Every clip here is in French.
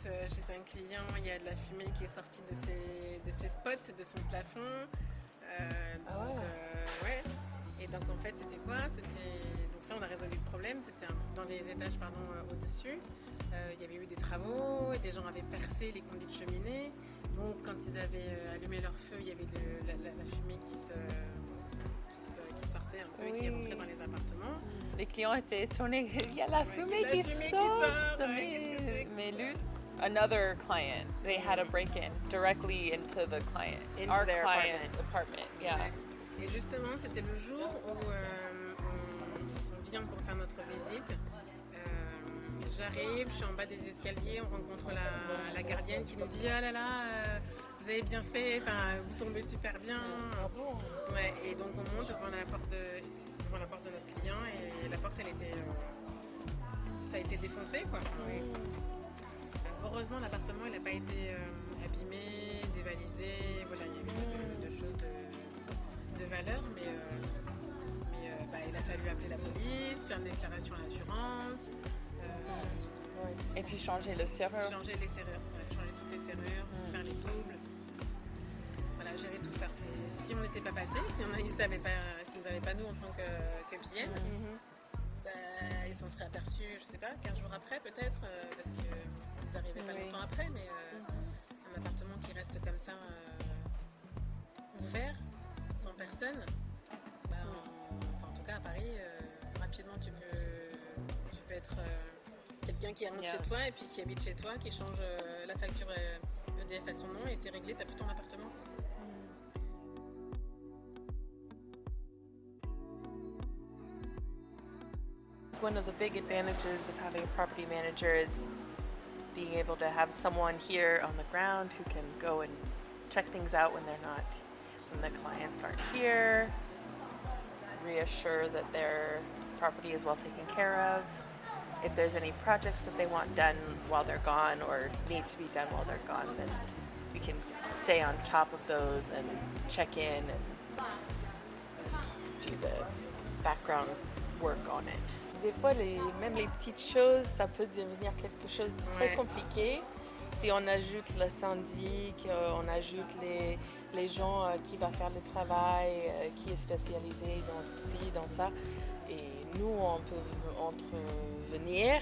chez un client, il y a de la fumée qui est sortie de ses spots, de son plafond. Ah ouais. Ouais. Et donc en fait, c'était quoi? Donc ça, on a résolu le problème. C'était dans les étages pardon, au-dessus. Il y avait eu des travaux, et des gens avaient percé les conduits de cheminée. Donc quand ils avaient allumé leur feu, il y avait la fumée qui sortait un peu et qui rentrait Oui. dans les appartements. Les clients étaient étonnés. Il y a la Ouais, il y fumée a de la qui fumée qui sort sort. de Ouais, qu'est-ce que c'est que mes ça? lustres. Another client, they had a break-in directly into the client, Into our their client's apartment. Yeah. Ouais. Et justement, c'était le jour où on vient pour faire notre visite. J'arrive, je suis en bas des escaliers, on rencontre la gardienne qui nous dit ah là là, vous avez bien fait, vous tombez super bien. Ah bon? Ouais, et donc on monte devant la porte de notre client et la porte elle était, ça a été défoncé quoi. Oui. Heureusement l'appartement il n'a pas été abîmé, dévalisé, voilà, il y a eu de choses de valeur, mais il a fallu appeler la police, faire une déclaration à l'assurance. Et puis changer le serrure. Changer les serrures, changer toutes les serrures, faire les doubles, voilà, gérer tout ça. Et si on n'était pas passé, si ils nous avaient pas nous en tant que PM, ils s'en seraient aperçus, je sais pas, 15 jours après peut-être, parce qu'ils arrivaient pas longtemps après, mais un appartement qui reste comme ça, ouvert, sans personne, en tout cas à Paris, rapidement tu peux être quelqu'un qui rentre chez toi et puis qui habite chez toi, qui change la facture EDF à son nom et c'est réglé, t'as plus ton appartement. One of the big advantages of having a property manager is being able to have someone here on the ground who can go and check things out when the clients aren't here, reassure that their property is well taken care of. If there's any projects that they want done while they're gone or need to be done while they're gone, then we can stay on top of those and check in and do the background work on it. Des fois, même les petites choses, ça peut devenir quelque chose de très compliqué. Si on ajoute le syndic, on ajoute les gens qui vont faire le travail, qui est spécialisé dans ci, dans ça. Et nous, on peut intervenir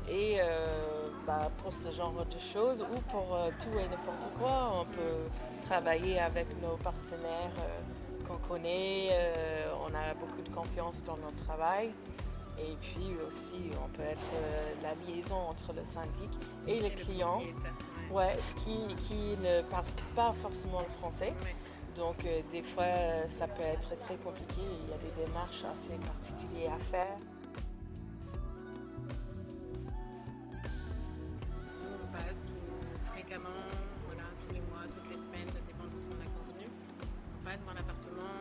et pour ce genre de choses ou pour tout et n'importe quoi, on peut travailler avec nos partenaires qu'on connaît, on a beaucoup de confiance dans notre travail. Et puis aussi, on peut être la liaison entre le syndic et les clients qui ne parlent pas forcément le français. Ouais. Donc des fois, ça peut être très compliqué. Il y a des démarches assez particulières à faire. On passe tout fréquemment, voilà, tous les mois, toutes les semaines, ça dépend de ce qu'on a convenu. On passe dans l'appartement,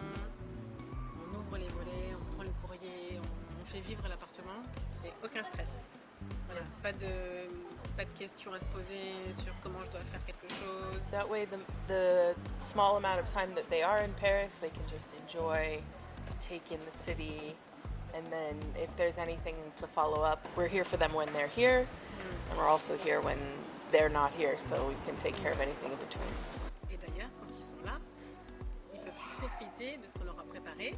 on ouvre les volets, on prend le courrier, on fait vivre l'appartement, c'est aucun stress. Voilà, pas de questions à se poser sur comment je dois faire quelque chose. That way, the small amount of time that they are in Paris, they can just enjoy, take in the city, and then if there's anything to follow up, we're here for them when they're here, and we're also here when they're not here, so we can take care of anything in between. Et d'ailleurs, quand ils sont là, ils peuvent profiter de ce qu'on leur a préparé.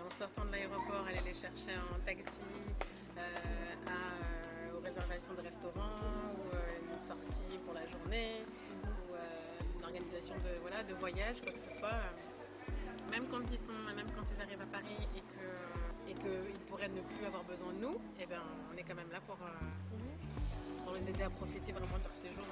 En sortant de l'aéroport, aller les chercher en taxi, aux réservations de restaurants, ou une sortie pour la journée, ou une organisation de voyage, quoi que ce soit. Même quand ils arrivent à Paris et qu'ils pourraient ne plus avoir besoin de nous, on est quand même là pour les aider à profiter vraiment de leur séjour